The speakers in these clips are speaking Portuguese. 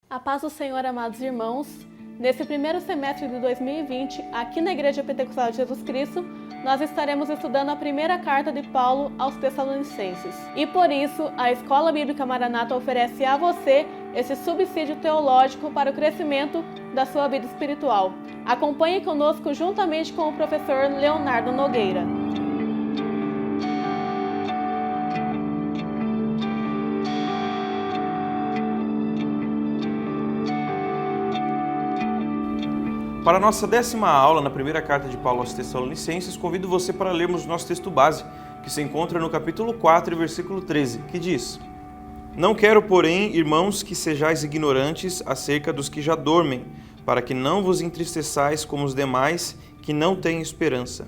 A paz do Senhor, amados irmãos. Nesse primeiro semestre de 2020, aqui na Igreja Pentecostal de Jesus Cristo, nós estaremos estudando a primeira carta de Paulo aos Tessalonicenses. E por isso, a Escola Bíblica Maranata oferece a você esse subsídio teológico para o crescimento da sua vida espiritual. Acompanhe conosco juntamente com o professor Leonardo Nogueira. Para a nossa 10ª aula na primeira carta de Paulo aos Tessalonicenses, convido você para lermos o nosso texto base, que se encontra no capítulo 4, versículo 13, que diz: Não quero, porém, irmãos, que sejais ignorantes acerca dos que já dormem, para que não vos entristeçais como os demais que não têm esperança.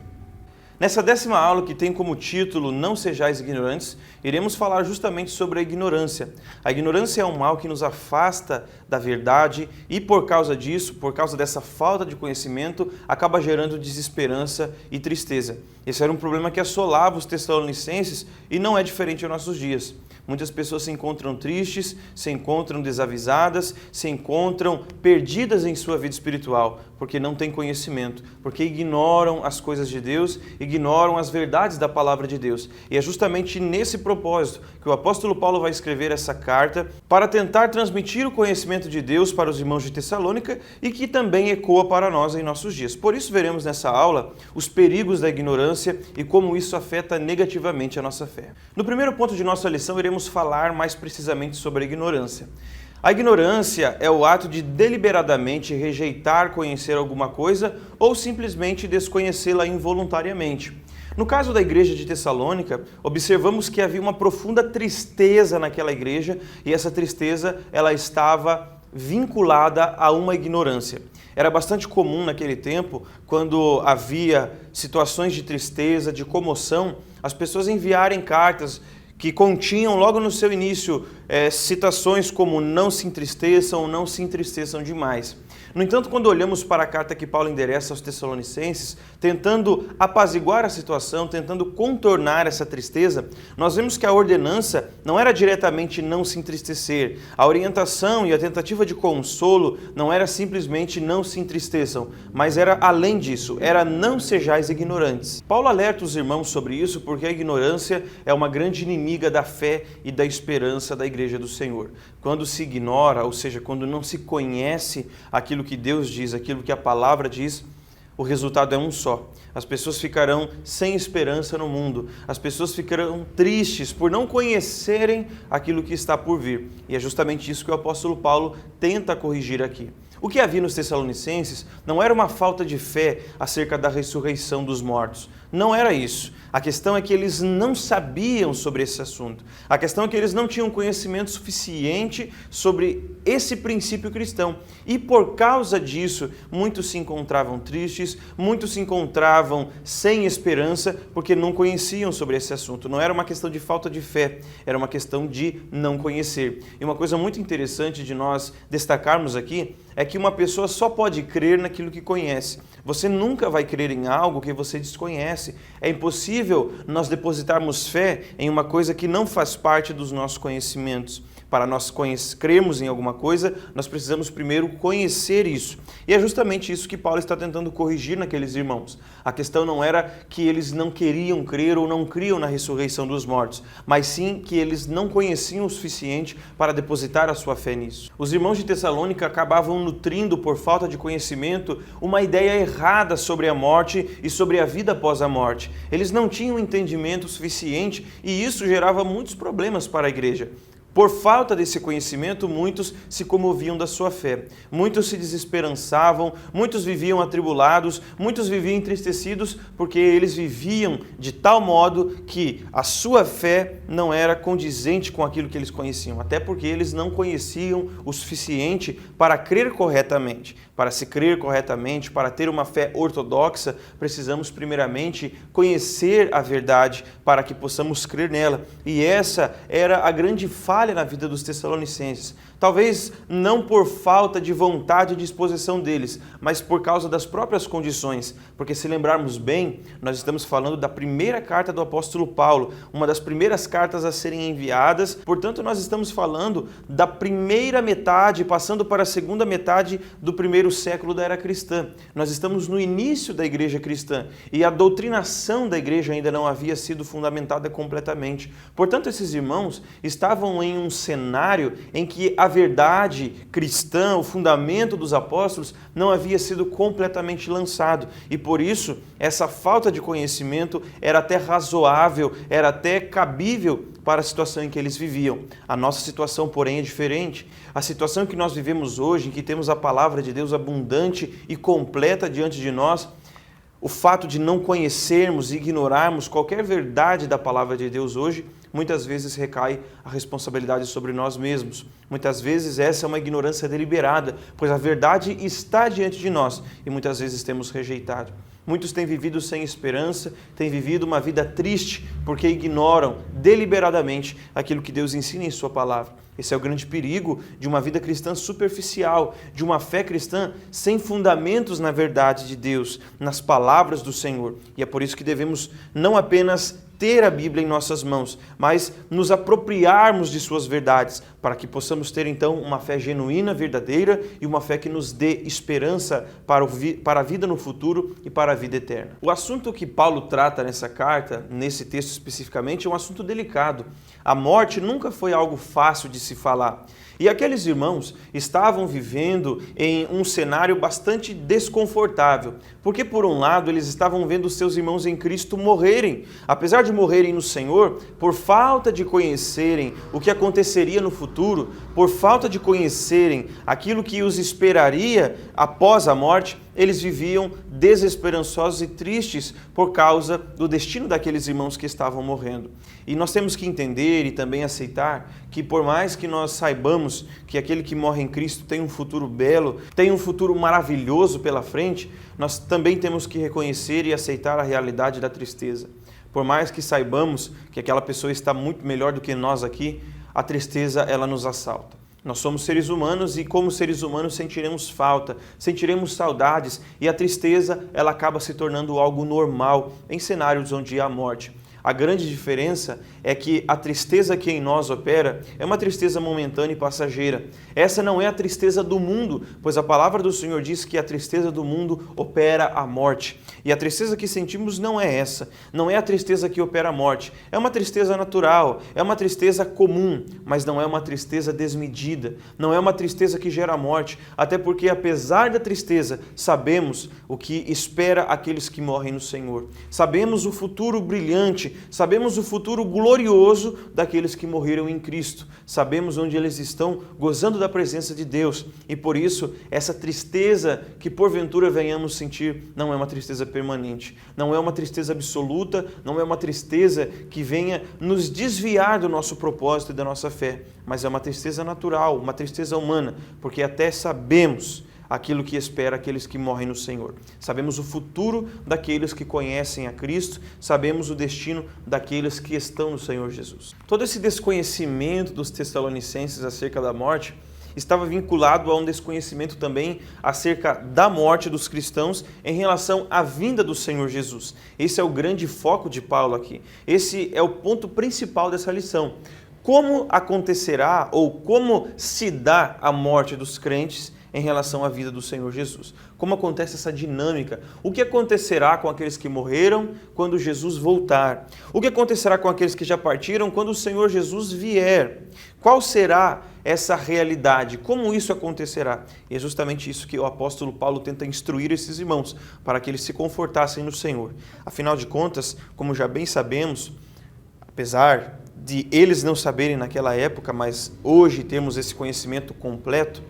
Nessa 10ª aula, que tem como título Não Sejais Ignorantes, iremos falar justamente sobre a ignorância. A ignorância é um mal que nos afasta da verdade e, por causa disso, por causa dessa falta de conhecimento, acaba gerando desesperança e tristeza. Esse era um problema que assolava os tessalonicenses e não é diferente aos nossos dias. Muitas pessoas se encontram tristes, se encontram desavisadas, se encontram perdidas em sua vida espiritual, porque não têm conhecimento, porque ignoram as coisas de Deus, ignoram as verdades da palavra de Deus. E é justamente nesse propósito que o apóstolo Paulo vai escrever essa carta para tentar transmitir o conhecimento de Deus para os irmãos de Tessalônica e que também ecoa para nós em nossos dias. Por isso veremos nessa aula os perigos da ignorância e como isso afeta negativamente a nossa fé. No primeiro ponto de nossa lição, iremos falar mais precisamente sobre a ignorância. A ignorância é o ato de deliberadamente rejeitar conhecer alguma coisa ou simplesmente desconhecê-la involuntariamente. No caso da igreja de Tessalônica, observamos que havia uma profunda tristeza naquela igreja e essa tristeza ela estava vinculada a uma ignorância. Era bastante comum naquele tempo, quando havia situações de tristeza, de comoção, as pessoas enviarem cartas que continham logo no seu início citações como não se entristeçam demais. No entanto, quando olhamos para a carta que Paulo endereça aos Tessalonicenses, tentando apaziguar a situação, tentando contornar essa tristeza, nós vemos que a ordenança não era diretamente não se entristecer. A orientação e a tentativa de consolo não era simplesmente não se entristeçam, mas era além disso, era não sejais ignorantes. Paulo alerta os irmãos sobre isso porque a ignorância é uma grande inimiga da fé e da esperança da igreja do Senhor. Quando se ignora, ou seja, quando não se conhece aquilo que Deus diz, aquilo que a palavra diz, o resultado é um só. As pessoas ficarão sem esperança no mundo. As pessoas ficarão tristes por não conhecerem aquilo que está por vir. E é justamente isso que o apóstolo Paulo tenta corrigir aqui. O que havia nos Tessalonicenses não era uma falta de fé acerca da ressurreição dos mortos. Não era isso. A questão é que eles não sabiam sobre esse assunto. A questão é que eles não tinham conhecimento suficiente sobre esse princípio cristão. E por causa disso, muitos se encontravam tristes, muitos se encontravam sem esperança, porque não conheciam sobre esse assunto. Não era uma questão de falta de fé, era uma questão de não conhecer. E uma coisa muito interessante de nós destacarmos aqui é que uma pessoa só pode crer naquilo que conhece. Você nunca vai crer em algo que você desconhece. É impossível nós depositarmos fé em uma coisa que não faz parte dos nossos conhecimentos. Para nós crermos em alguma coisa, nós precisamos primeiro conhecer isso. E é justamente isso que Paulo está tentando corrigir naqueles irmãos. A questão não era que eles não queriam crer ou não criam na ressurreição dos mortos, mas sim que eles não conheciam o suficiente para depositar a sua fé nisso. Os irmãos de Tessalônica acabavam nutrindo, por falta de conhecimento, uma ideia errada sobre a morte e sobre a vida após a morte. Eles não tinham entendimento suficiente e isso gerava muitos problemas para a igreja. Por falta desse conhecimento, muitos se comoviam da sua fé, muitos se desesperançavam, muitos viviam atribulados, muitos viviam entristecidos porque eles viviam de tal modo que a sua fé não era condizente com aquilo que eles conheciam, até porque eles não conheciam o suficiente para crer corretamente. Para se crer corretamente, para ter uma fé ortodoxa, precisamos primeiramente conhecer a verdade para que possamos crer nela. E essa era a grande falha na vida dos tessalonicenses. Talvez não por falta de vontade e disposição deles, mas por causa das próprias condições. Porque se lembrarmos bem, nós estamos falando da primeira carta do apóstolo Paulo, uma das primeiras cartas a serem enviadas. Portanto, nós estamos falando da primeira metade, passando para a segunda metade do primeiro século da era cristã. Nós estamos no início da igreja cristã e a doutrinação da igreja ainda não havia sido fundamentada completamente. Portanto, esses irmãos estavam em um cenário em que a verdade cristã, o fundamento dos apóstolos, não havia sido completamente lançado. E por isso, essa falta de conhecimento era até razoável, era até cabível para a situação em que eles viviam. A nossa situação, porém, é diferente. A situação que nós vivemos hoje, em que temos a palavra de Deus abundante e completa diante de nós, o fato de não conhecermos e ignorarmos qualquer verdade da palavra de Deus hoje, muitas vezes recai a responsabilidade sobre nós mesmos. Muitas vezes essa é uma ignorância deliberada, pois a verdade está diante de nós e muitas vezes temos rejeitado. Muitos têm vivido sem esperança, têm vivido uma vida triste porque ignoram deliberadamente aquilo que Deus ensina em sua palavra. Esse é o grande perigo de uma vida cristã superficial, de uma fé cristã sem fundamentos na verdade de Deus, nas palavras do Senhor. E é por isso que devemos não apenas ter a Bíblia em nossas mãos, mas nos apropriarmos de suas verdades, para que possamos ter então uma fé genuína, verdadeira e uma fé que nos dê esperança para a vida no futuro e para a vida eterna. O assunto que Paulo trata nessa carta, nesse texto especificamente, é um assunto delicado. A morte nunca foi algo fácil de se falar. E aqueles irmãos estavam vivendo em um cenário bastante desconfortável, porque por um lado eles estavam vendo seus irmãos em Cristo morrerem, apesar de morrerem no Senhor, por falta de conhecerem o que aconteceria no futuro, por falta de conhecerem aquilo que os esperaria após a morte, eles viviam desesperançosos e tristes por causa do destino daqueles irmãos que estavam morrendo. E nós temos que entender e também aceitar que por mais que nós saibamos que aquele que morre em Cristo tem um futuro belo, tem um futuro maravilhoso pela frente, nós também temos que reconhecer e aceitar a realidade da tristeza. Por mais que saibamos que aquela pessoa está muito melhor do que nós aqui, a tristeza ela nos assalta. Nós somos seres humanos e como seres humanos sentiremos falta, sentiremos saudades e a tristeza ela acaba se tornando algo normal em cenários onde há morte. A grande diferença é que a tristeza que em nós opera é uma tristeza momentânea e passageira. Essa não é a tristeza do mundo, pois a palavra do Senhor diz que a tristeza do mundo opera a morte. E a tristeza que sentimos não é essa, não é a tristeza que opera a morte. É uma tristeza natural, é uma tristeza comum, mas não é uma tristeza desmedida, não é uma tristeza que gera morte, até porque apesar da tristeza, sabemos o que espera aqueles que morrem no Senhor. Sabemos o futuro brilhante, sabemos o futuro glorioso daqueles que morreram em Cristo. Sabemos onde eles estão gozando da presença de Deus. E por isso, essa tristeza que porventura venhamos sentir não é uma tristeza permanente. Não é uma tristeza absoluta, não é uma tristeza que venha nos desviar do nosso propósito e da nossa fé. Mas é uma tristeza natural, uma tristeza humana, porque até sabemos aquilo que espera aqueles que morrem no Senhor. Sabemos o futuro daqueles que conhecem a Cristo, sabemos o destino daqueles que estão no Senhor Jesus. Todo esse desconhecimento dos tessalonicenses acerca da morte estava vinculado a um desconhecimento também acerca da morte dos cristãos em relação à vinda do Senhor Jesus. Esse é o grande foco de Paulo aqui. Esse é o ponto principal dessa lição. Como acontecerá ou como se dá a morte dos crentes em relação à vida do Senhor Jesus? Como acontece essa dinâmica? O que acontecerá com aqueles que morreram quando Jesus voltar? O que acontecerá com aqueles que já partiram quando o Senhor Jesus vier? Qual será essa realidade? Como isso acontecerá? E é justamente isso que o apóstolo Paulo tenta instruir esses irmãos, para que eles se confortassem no Senhor. Afinal de contas, como já bem sabemos, apesar de eles não saberem naquela época, mas hoje temos esse conhecimento completo,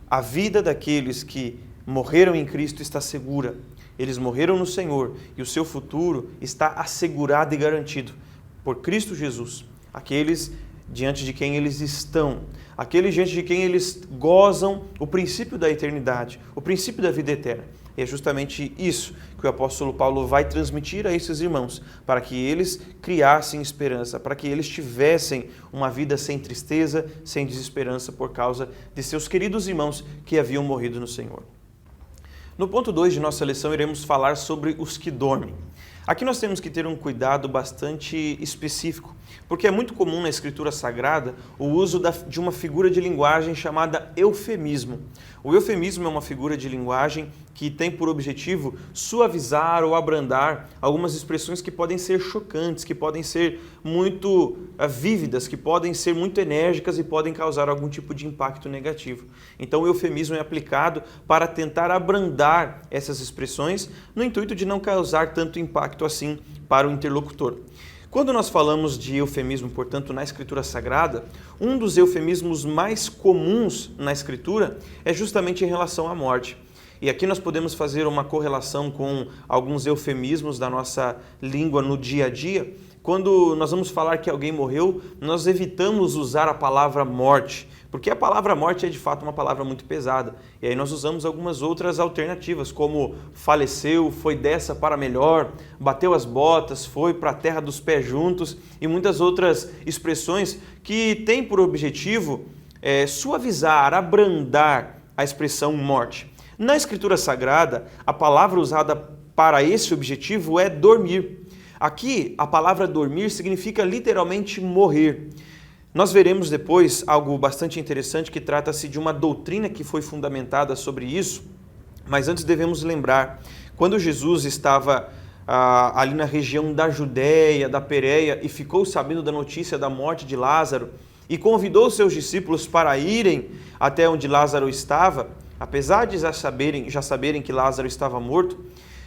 a vida daqueles que morreram em Cristo está segura. Eles morreram no Senhor e o seu futuro está assegurado e garantido por Cristo Jesus. Aqueles diante de quem eles estão, aqueles diante de quem eles gozam o princípio da eternidade, o princípio da vida eterna. E é justamente isso que o apóstolo Paulo vai transmitir a esses irmãos, para que eles criassem esperança, para que eles tivessem uma vida sem tristeza, sem desesperança por causa de seus queridos irmãos que haviam morrido no Senhor. No ponto 2 de nossa lição, iremos falar sobre os que dormem. Aqui nós temos que ter um cuidado bastante específico, porque é muito comum na Escritura Sagrada o uso de uma figura de linguagem chamada eufemismo. O eufemismo é uma figura de linguagem que tem por objetivo suavizar ou abrandar algumas expressões que podem ser chocantes, que podem ser muito vívidas, que podem ser muito enérgicas e podem causar algum tipo de impacto negativo. Então o eufemismo é aplicado para tentar abrandar essas expressões no intuito de não causar tanto impacto assim para o interlocutor. Quando nós falamos de eufemismo, portanto, na Escritura Sagrada, um dos eufemismos mais comuns na Escritura é justamente em relação à morte. E aqui nós podemos fazer uma correlação com alguns eufemismos da nossa língua no dia a dia. Quando nós vamos falar que alguém morreu, nós evitamos usar a palavra morte, porque a palavra morte é de fato uma palavra muito pesada. E aí nós usamos algumas outras alternativas, como faleceu, foi dessa para melhor, bateu as botas, foi para a terra dos pés juntos e muitas outras expressões que têm por objetivo suavizar, abrandar a expressão morte. Na Escritura Sagrada, a palavra usada para esse objetivo é dormir. Aqui, a palavra dormir significa literalmente morrer. Nós veremos depois algo bastante interessante que trata-se de uma doutrina que foi fundamentada sobre isso, mas antes devemos lembrar, quando Jesus estava ali na região da Judéia, da Pérea, e ficou sabendo da notícia da morte de Lázaro, e convidou seus discípulos para irem até onde Lázaro estava, apesar de já saberem que Lázaro estava morto,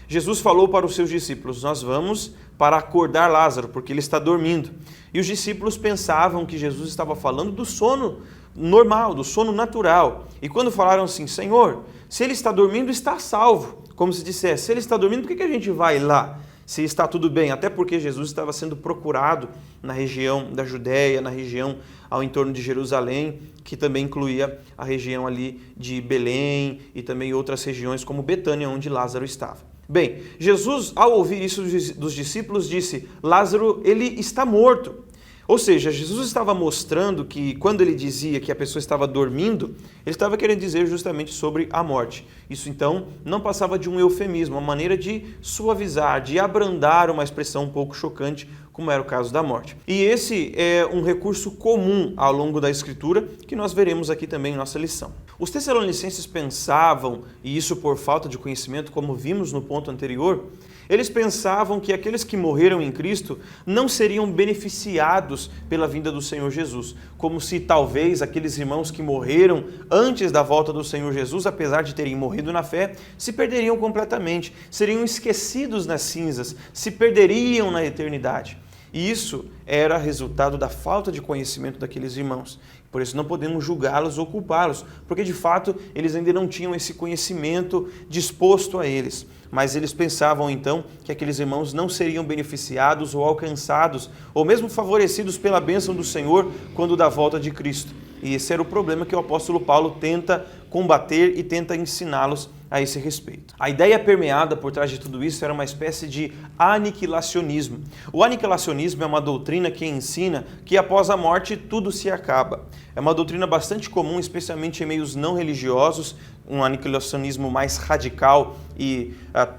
Jesus falou para os seus discípulos: nós vamos para acordar Lázaro, porque ele está dormindo. E os discípulos pensavam que Jesus estava falando do sono normal, do sono natural. E quando falaram assim: Senhor, se ele está dormindo, está salvo. Como se dissesse: se ele está dormindo, por que a gente vai lá? Se está tudo bem, até porque Jesus estava sendo procurado na região da Judéia, na região ao entorno de Jerusalém, que também incluía a região ali de Belém e também outras regiões como Betânia, onde Lázaro estava. Bem, Jesus, ao ouvir isso dos discípulos, disse: Lázaro, ele está morto. Ou seja, Jesus estava mostrando que quando ele dizia que a pessoa estava dormindo, ele estava querendo dizer justamente sobre a morte. Isso então não passava de um eufemismo, uma maneira de suavizar, de abrandar uma expressão um pouco chocante, como era o caso da morte. E esse é um recurso comum ao longo da Escritura, que nós veremos aqui também em nossa lição. Os Tessalonicenses pensavam, e isso por falta de conhecimento, como vimos no ponto anterior, eles pensavam que aqueles que morreram em Cristo não seriam beneficiados pela vinda do Senhor Jesus, como se talvez aqueles irmãos que morreram antes da volta do Senhor Jesus, apesar de terem morrido na fé, se perderiam completamente, seriam esquecidos nas cinzas, se perderiam na eternidade. E isso era resultado da falta de conhecimento daqueles irmãos. Por isso não podemos julgá-los ou culpá-los, porque de fato eles ainda não tinham esse conhecimento disposto a eles. Mas eles pensavam então que aqueles irmãos não seriam beneficiados ou alcançados, ou mesmo favorecidos pela bênção do Senhor quando da volta de Cristo. E esse era o problema que o apóstolo Paulo tenta combater e tenta ensiná-los a esse respeito. A ideia permeada por trás de tudo isso era uma espécie de aniquilacionismo. O aniquilacionismo é uma doutrina que ensina que após a morte tudo se acaba. É uma doutrina bastante comum, especialmente em meios não religiosos, um aniquilacionismo mais radical e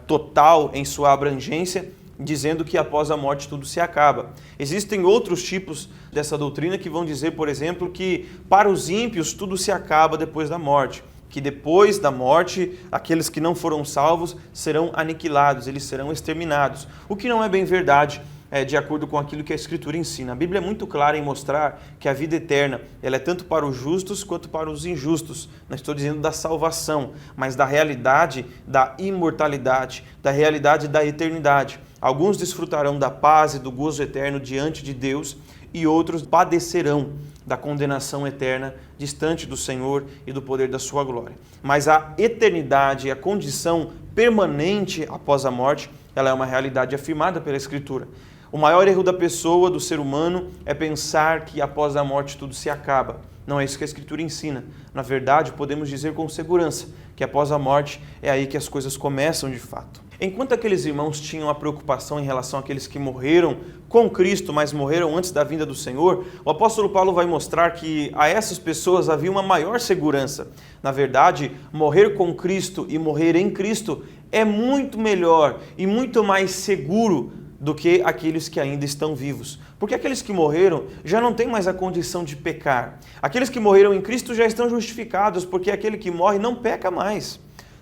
total em sua abrangência, dizendo que após a morte tudo se acaba. Existem outros tipos dessa doutrina que vão dizer, por exemplo, que para os ímpios tudo se acaba depois da morte, que depois da morte aqueles que não foram salvos serão aniquilados, eles serão exterminados, o que não é bem verdade, de acordo com aquilo que a Escritura ensina. A Bíblia é muito clara em mostrar que a vida eterna ela é tanto para os justos quanto para os injustos. Não estou dizendo da salvação, mas da realidade da imortalidade, da realidade da eternidade. Alguns desfrutarão da paz e do gozo eterno diante de Deus e outros padecerão da condenação eterna distante do Senhor e do poder da sua glória. Mas a eternidade, a condição permanente após a morte, ela é uma realidade afirmada pela Escritura. O maior erro da pessoa, do ser humano, é pensar que após a morte tudo se acaba. Não é isso que a Escritura ensina. Na verdade, podemos dizer com segurança que após a morte é aí que as coisas começam de fato. Enquanto aqueles irmãos tinham a preocupação em relação àqueles que morreram com Cristo, mas morreram antes da vinda do Senhor, o apóstolo Paulo vai mostrar que a essas pessoas havia uma maior segurança. Na verdade, morrer com Cristo e morrer em Cristo é muito melhor e muito mais seguro do que aqueles que ainda estão vivos. Porque aqueles que morreram já não têm mais a condição de pecar. Aqueles que morreram em Cristo já estão justificados, porque aquele que morre não peca mais.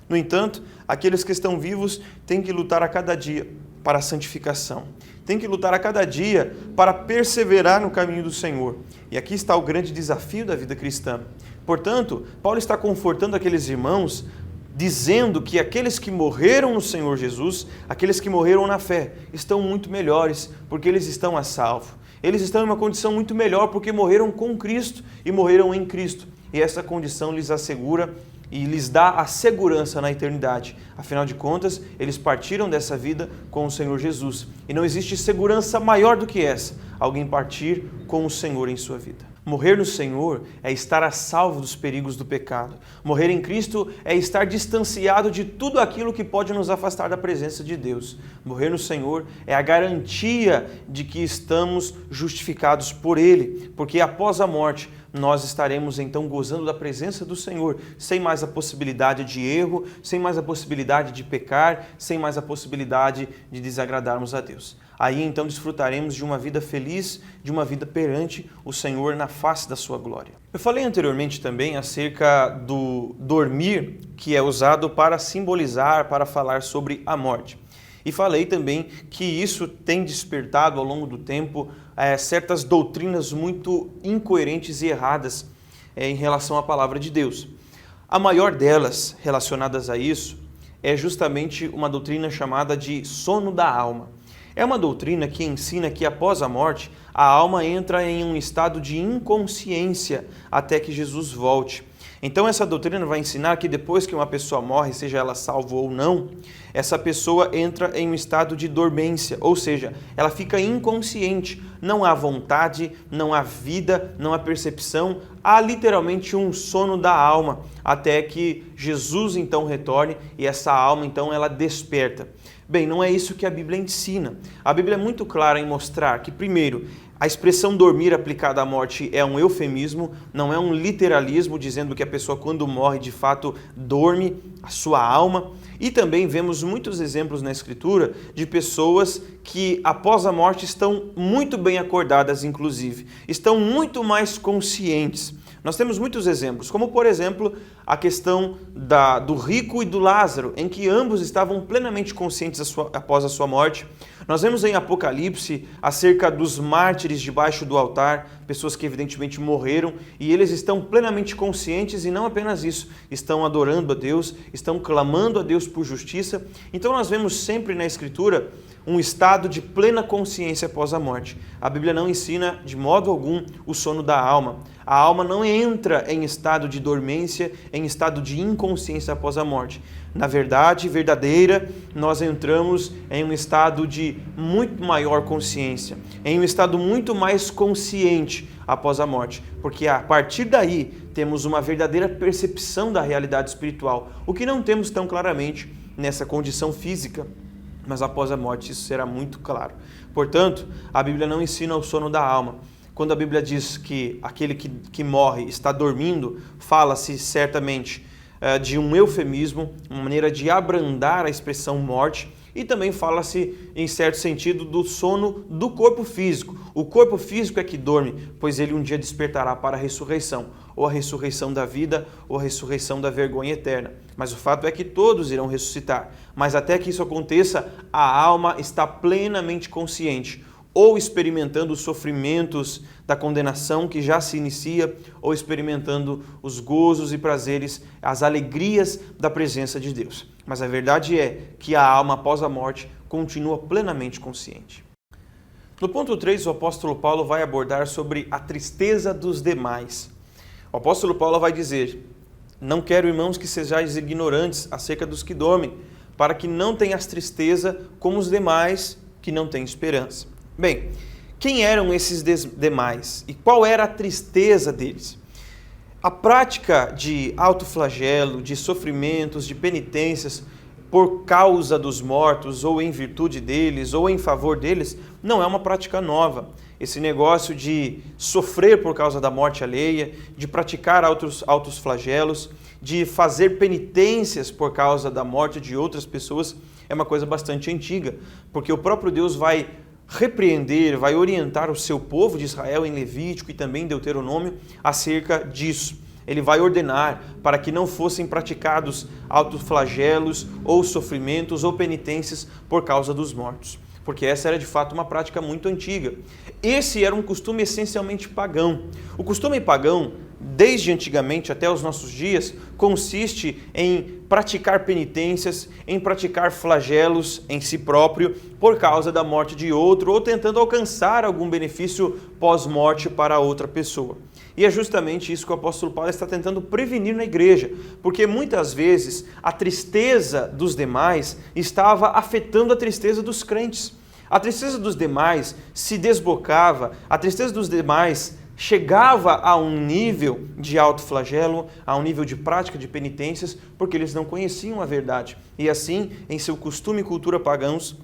No entanto, aqueles que estão vivos têm que lutar a cada dia para a santificação. Têm que lutar a cada dia para perseverar no caminho do Senhor. E aqui está o grande desafio da vida cristã. Portanto, Paulo está confortando aqueles irmãos, dizendo que aqueles que morreram no Senhor Jesus, aqueles que morreram na fé, estão muito melhores, porque eles estão a salvo. Eles estão em uma condição muito melhor, porque morreram com Cristo e morreram em Cristo. E essa condição lhes assegura e lhes dá a segurança na eternidade. Afinal de contas, eles partiram dessa vida com o Senhor Jesus. E não existe segurança maior do que essa, alguém partir com o Senhor em sua vida. Morrer no Senhor é estar a salvo dos perigos do pecado. Morrer em Cristo é estar distanciado de tudo aquilo que pode nos afastar da presença de Deus. Morrer no Senhor é a garantia de que estamos justificados por Ele, porque após a morte nós estaremos então gozando da presença do Senhor, sem mais a possibilidade de erro, sem mais a possibilidade de pecar, sem mais a possibilidade de desagradarmos a Deus. Aí então desfrutaremos de uma vida feliz, de uma vida perante o Senhor na face da sua glória. Eu falei anteriormente também acerca do dormir, que é usado para simbolizar, para falar sobre a morte. E falei também que isso tem despertado ao longo do tempo certas doutrinas muito incoerentes e erradas em relação à palavra de Deus. A maior delas relacionadas a isso é justamente uma doutrina chamada de sono da alma. É uma doutrina que ensina que após a morte, a alma entra em um estado de inconsciência até que Jesus volte. Então essa doutrina vai ensinar que depois que uma pessoa morre, seja ela salva ou não, essa pessoa entra em um estado de dormência, ou seja, ela fica inconsciente, não há vontade, não há vida, não há percepção, há literalmente um sono da alma, até que Jesus então retorne e essa alma então ela desperta. Bem, não é isso que a Bíblia ensina. A Bíblia é muito clara em mostrar que, primeiro, a expressão dormir aplicada à morte é um eufemismo, não é um literalismo, dizendo que a pessoa quando morre de fato dorme a sua alma. E também vemos muitos exemplos na Escritura de pessoas que após a morte estão muito bem acordadas, inclusive, estão muito mais conscientes. Nós temos muitos exemplos, como por exemplo a questão do rico e do Lázaro, em que ambos estavam plenamente conscientes após a sua morte. Nós vemos em Apocalipse acerca dos mártires debaixo do altar, pessoas que evidentemente morreram, e eles estão plenamente conscientes e não apenas isso, estão adorando a Deus, estão clamando a Deus por justiça. Então nós vemos sempre na Escritura um estado de plena consciência após a morte. A Bíblia não ensina de modo algum o sono da alma. A alma não entra em estado de dormência, em estado de inconsciência após a morte. Na verdade verdadeira, nós entramos em um estado de muito maior consciência, em um estado muito mais consciente após a morte, porque a partir daí temos uma verdadeira percepção da realidade espiritual, o que não temos tão claramente nessa condição física. Mas após a morte isso será muito claro. Portanto, a Bíblia não ensina o sono da alma. Quando a Bíblia diz que aquele que morre está dormindo, fala-se certamente de um eufemismo, uma maneira de abrandar a expressão morte, e também fala-se, em certo sentido, do sono do corpo físico. O corpo físico é que dorme, pois ele um dia despertará para a ressurreição, ou a ressurreição da vida, ou a ressurreição da vergonha eterna. Mas o fato é que todos irão ressuscitar. Mas até que isso aconteça, a alma está plenamente consciente, ou experimentando os sofrimentos da condenação que já se inicia, ou experimentando os gozos e prazeres, as alegrias da presença de Deus. Mas a verdade é que a alma após a morte continua plenamente consciente. No ponto 3, o apóstolo Paulo vai abordar sobre a tristeza dos demais. O apóstolo Paulo vai dizer: não quero, irmãos, que sejais ignorantes acerca dos que dormem, para que não tenhas tristeza como os demais que não têm esperança. Bem, quem eram esses demais e qual era a tristeza deles? A prática de autoflagelo, de sofrimentos, de penitências por causa dos mortos, ou em virtude deles, ou em favor deles, não é uma prática nova. Esse negócio de sofrer por causa da morte alheia, de praticar altos flagelos, de fazer penitências por causa da morte de outras pessoas, é uma coisa bastante antiga, porque o próprio Deus vai repreender, vai orientar o seu povo de Israel em Levítico e também em Deuteronômio acerca disso. Ele vai ordenar para que não fossem praticados autoflagelos ou sofrimentos ou penitências por causa dos mortos, porque essa era de fato uma prática muito antiga. Esse era um costume essencialmente pagão. O costume pagão, desde antigamente até os nossos dias, consiste em praticar penitências, em praticar flagelos em si próprio por causa da morte de outro ou tentando alcançar algum benefício pós-morte para outra pessoa. E é justamente isso que o apóstolo Paulo está tentando prevenir na igreja, porque muitas vezes a tristeza dos demais estava afetando a tristeza dos crentes. A tristeza dos demais se desbocava, a tristeza dos demais chegava a um nível de autoflagelo, a um nível de prática de penitências, porque eles não conheciam a verdade. E assim, em seu costume e cultura pagãos,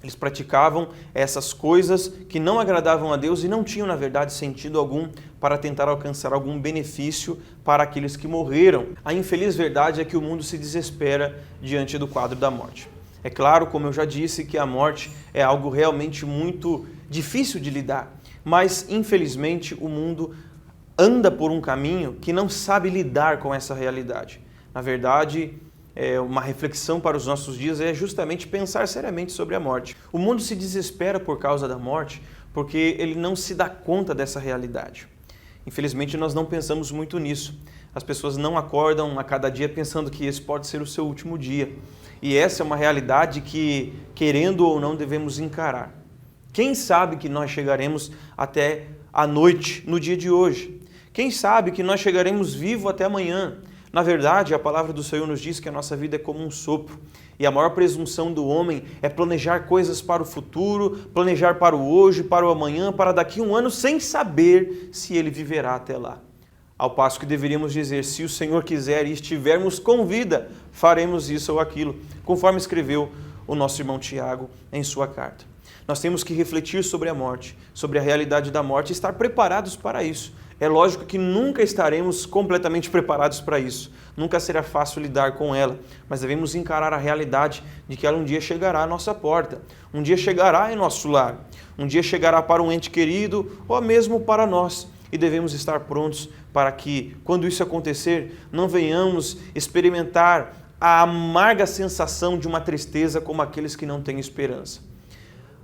eles praticavam essas coisas que não agradavam a Deus e não tinham, na verdade, sentido algum para tentar alcançar algum benefício para aqueles que morreram. A infeliz verdade é que o mundo se desespera diante do quadro da morte. É claro, como eu já disse, que a morte é algo realmente muito difícil de lidar, mas infelizmente o mundo anda por um caminho que não sabe lidar com essa realidade. Na verdade, uma reflexão para os nossos dias é justamente pensar seriamente sobre a morte. O mundo se desespera por causa da morte porque ele não se dá conta dessa realidade. Infelizmente, nós não pensamos muito nisso. As pessoas não acordam a cada dia pensando que esse pode ser o seu último dia. E essa é uma realidade que, querendo ou não, devemos encarar. Quem sabe que nós chegaremos até a noite no dia de hoje? Quem sabe que nós chegaremos vivos até amanhã? Na verdade, a palavra do Senhor nos diz que a nossa vida é como um sopro. E a maior presunção do homem é planejar coisas para o futuro, planejar para o hoje, para o amanhã, para daqui a um ano, sem saber se ele viverá até lá. Ao passo que deveríamos dizer, se o Senhor quiser e estivermos com vida, faremos isso ou aquilo, conforme escreveu o nosso irmão Tiago em sua carta. Nós temos que refletir sobre a morte, sobre a realidade da morte e estar preparados para isso. É lógico que nunca estaremos completamente preparados para isso. Nunca será fácil lidar com ela, mas devemos encarar a realidade de que ela um dia chegará à nossa porta, um dia chegará em nosso lar, um dia chegará para um ente querido ou mesmo para nós. E devemos estar prontos para que, quando isso acontecer, não venhamos experimentar a amarga sensação de uma tristeza como aqueles que não têm esperança.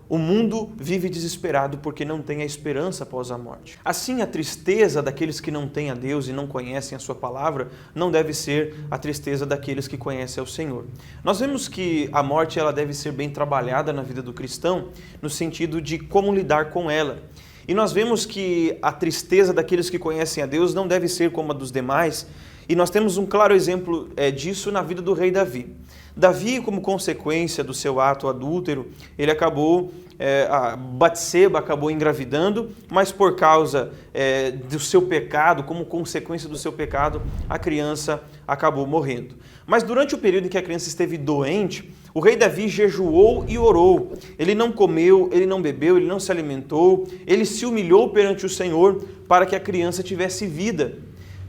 O mundo vive desesperado porque não tem a esperança após a morte. Assim, a tristeza daqueles que não têm a Deus e não conhecem a sua palavra não deve ser a tristeza daqueles que conhecem ao Senhor. Nós vemos que a morte ela deve ser bem trabalhada na vida do cristão, no sentido de como lidar com ela. E nós vemos que a tristeza daqueles que conhecem a Deus não deve ser como a dos demais, e nós temos um claro exemplo disso na vida do rei Davi. Davi, como consequência do seu ato adúltero, ele acabou, Batseba acabou engravidando, mas por causa do seu pecado, como consequência do seu pecado, a criança acabou morrendo. Mas durante o período em que a criança esteve doente, o rei Davi jejuou e orou. Ele não comeu, ele não bebeu, ele não se alimentou, ele se humilhou perante o Senhor para que a criança tivesse vida.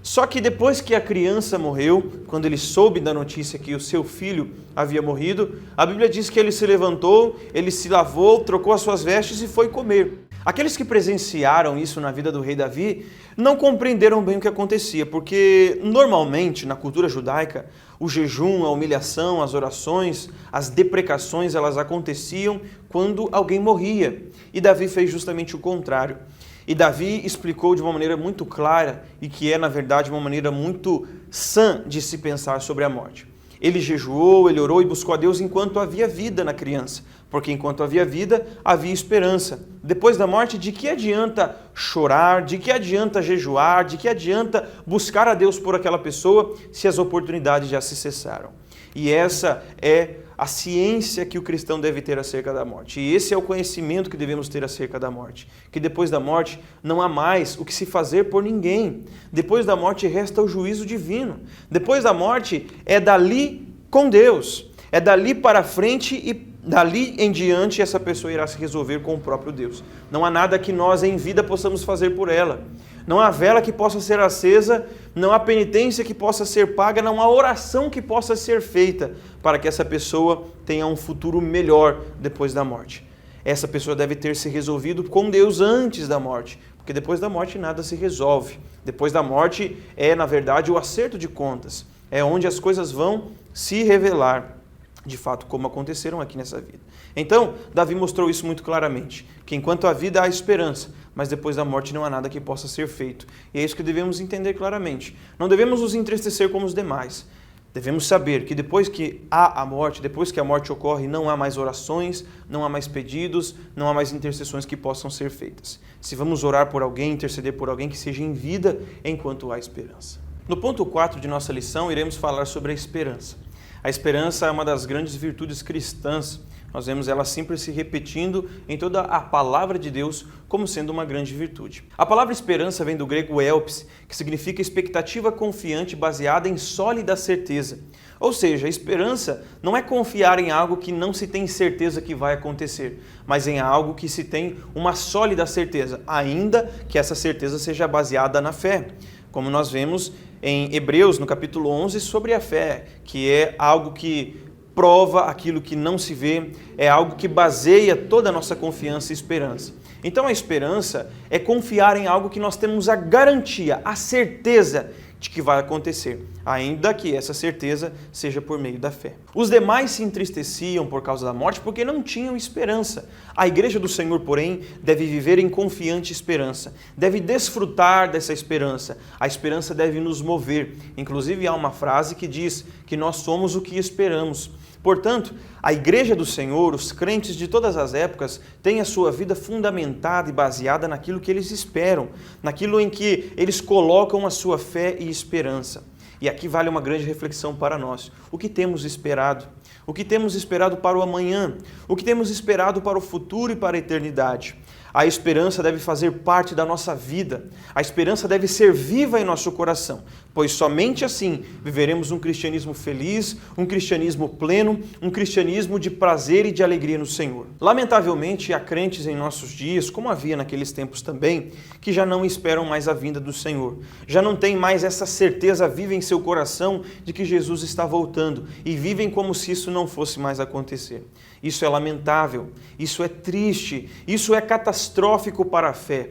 Só que depois que a criança morreu, quando ele soube da notícia que o seu filho havia morrido, a Bíblia diz que ele se levantou, ele se lavou, trocou as suas vestes e foi comer. Aqueles que presenciaram isso na vida do rei Davi não compreenderam bem o que acontecia, porque normalmente na cultura judaica o jejum, a humilhação, as orações, as deprecações, elas aconteciam quando alguém morria. E Davi fez justamente o contrário. E Davi explicou de uma maneira muito clara e que é, na verdade, uma maneira muito sã de se pensar sobre a morte. Ele jejuou, ele orou e buscou a Deus enquanto havia vida na criança, porque enquanto havia vida, havia esperança. Depois da morte, de que adianta chorar, de que adianta jejuar, de que adianta buscar a Deus por aquela pessoa se as oportunidades já se cessaram? E essa é a ciência que o cristão deve ter acerca da morte. E esse é o conhecimento que devemos ter acerca da morte. Que depois da morte não há mais o que se fazer por ninguém. Depois da morte resta o juízo divino. Depois da morte é dali com Deus. É dali para frente e dali em diante essa pessoa irá se resolver com o próprio Deus. Não há nada que nós em vida possamos fazer por ela. Não há vela que possa ser acesa, não há penitência que possa ser paga, não há oração que possa ser feita para que essa pessoa tenha um futuro melhor depois da morte. Essa pessoa deve ter se resolvido com Deus antes da morte, porque depois da morte nada se resolve. Depois da morte é, na verdade, o acerto de contas. É onde as coisas vão se revelar, de fato, como aconteceram aqui nessa vida. Então, Davi mostrou isso muito claramente, que enquanto há vida há esperança, mas depois da morte não há nada que possa ser feito. E é isso que devemos entender claramente. Não devemos nos entristecer como os demais. Devemos saber que depois que há a morte, depois que a morte ocorre, não há mais orações, não há mais pedidos, não há mais intercessões que possam ser feitas. Se vamos orar por alguém, interceder por alguém, que seja em vida enquanto há esperança. No ponto 4 de nossa lição, iremos falar sobre a esperança. A esperança é uma das grandes virtudes cristãs. Nós vemos ela sempre se repetindo em toda a palavra de Deus como sendo uma grande virtude. A palavra esperança vem do grego elpis, que significa expectativa confiante baseada em sólida certeza. Ou seja, a esperança não é confiar em algo que não se tem certeza que vai acontecer, mas em algo que se tem uma sólida certeza, ainda que essa certeza seja baseada na fé. Como nós vemos em Hebreus, no capítulo 11, sobre a fé, que é algo que prova aquilo que não se vê, é algo que baseia toda a nossa confiança e esperança. Então a esperança é confiar em algo que nós temos a garantia, a certeza de que vai acontecer, ainda que essa certeza seja por meio da fé. Os demais se entristeciam por causa da morte porque não tinham esperança. A igreja do Senhor, porém, deve viver em confiante esperança, deve desfrutar dessa esperança. A esperança deve nos mover. Inclusive há uma frase que diz que nós somos o que esperamos. Portanto, a igreja do Senhor, os crentes de todas as épocas, têm a sua vida fundamentada e baseada naquilo que eles esperam, naquilo em que eles colocam a sua fé e esperança. E aqui vale uma grande reflexão para nós. O que temos esperado? O que temos esperado para o amanhã? O que temos esperado para o futuro e para a eternidade? A esperança deve fazer parte da nossa vida. A esperança deve ser viva em nosso coração, pois somente assim viveremos um cristianismo feliz, um cristianismo pleno, um cristianismo de prazer e de alegria no Senhor. Lamentavelmente, há crentes em nossos dias, como havia naqueles tempos também, que já não esperam mais a vinda do Senhor. Já não têm mais essa certeza viva em seu coração de que Jesus está voltando e vivem como se isso não fosse mais acontecer. Isso é lamentável, isso é triste, isso é catastrófico para a fé.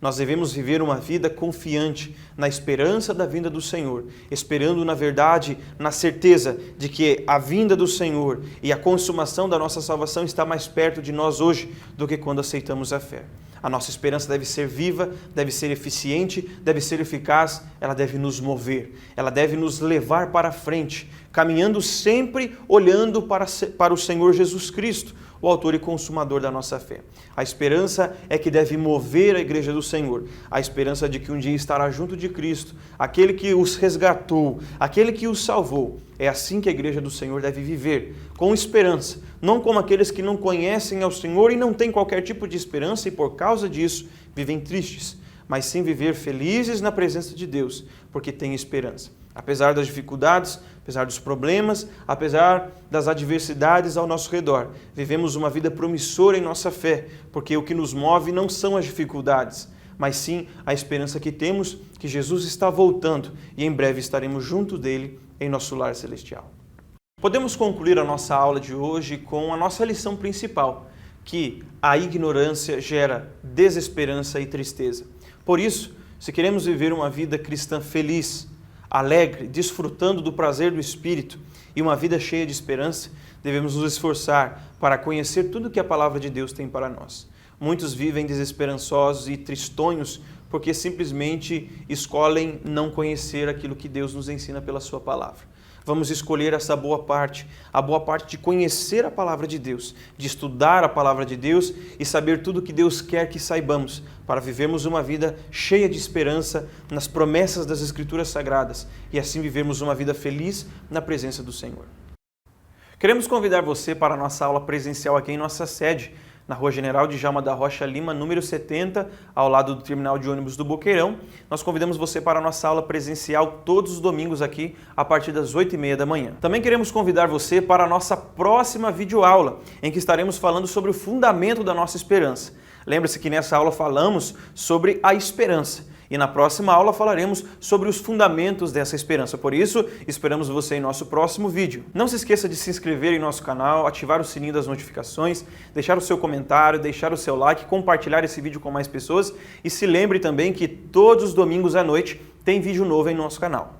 Nós devemos viver uma vida confiante na esperança da vinda do Senhor, esperando, na verdade, na certeza de que a vinda do Senhor e a consumação da nossa salvação está mais perto de nós hoje do que quando aceitamos a fé. A nossa esperança deve ser viva, deve ser eficiente, deve ser eficaz, ela deve nos mover, ela deve nos levar para frente, caminhando sempre olhando para o Senhor Jesus Cristo, o autor e consumador da nossa fé. A esperança é que deve mover a igreja do Senhor, a esperança de que um dia estará junto de Cristo, aquele que os resgatou, aquele que os salvou. É assim que a igreja do Senhor deve viver, com esperança, não como aqueles que não conhecem ao Senhor e não têm qualquer tipo de esperança e por causa disso vivem tristes, mas sim viver felizes na presença de Deus, porque têm esperança. Apesar das dificuldades, apesar dos problemas, apesar das adversidades ao nosso redor, vivemos uma vida promissora em nossa fé, porque o que nos move não são as dificuldades, mas sim a esperança que temos que Jesus está voltando e em breve estaremos junto dele em nosso lar celestial. Podemos concluir a nossa aula de hoje com a nossa lição principal, que a ignorância gera desesperança e tristeza. Por isso, se queremos viver uma vida cristã feliz, alegre, desfrutando do prazer do Espírito e uma vida cheia de esperança, devemos nos esforçar para conhecer tudo que a palavra de Deus tem para nós. Muitos vivem desesperançosos e tristonhos porque simplesmente escolhem não conhecer aquilo que Deus nos ensina pela sua palavra. Vamos escolher essa boa parte, a boa parte de conhecer a palavra de Deus, de estudar a palavra de Deus e saber tudo o que Deus quer que saibamos, para vivermos uma vida cheia de esperança nas promessas das Escrituras Sagradas e assim vivermos uma vida feliz na presença do Senhor. Queremos convidar você para a nossa aula presencial aqui em nossa sede, na Rua General Djalma da Rocha Lima, número 70, ao lado do terminal de ônibus do Boqueirão. Nós convidamos você para a nossa aula presencial todos os domingos aqui, a partir das 8h30 da manhã. Também queremos convidar você para a nossa próxima videoaula, em que estaremos falando sobre o fundamento da nossa esperança. Lembre-se que nessa aula falamos sobre a esperança. E na próxima aula falaremos sobre os fundamentos dessa esperança. Por isso, esperamos você em nosso próximo vídeo. Não se esqueça de se inscrever em nosso canal, ativar o sininho das notificações, deixar o seu comentário, deixar o seu like, compartilhar esse vídeo com mais pessoas e se lembre também que todos os domingos à noite tem vídeo novo em nosso canal.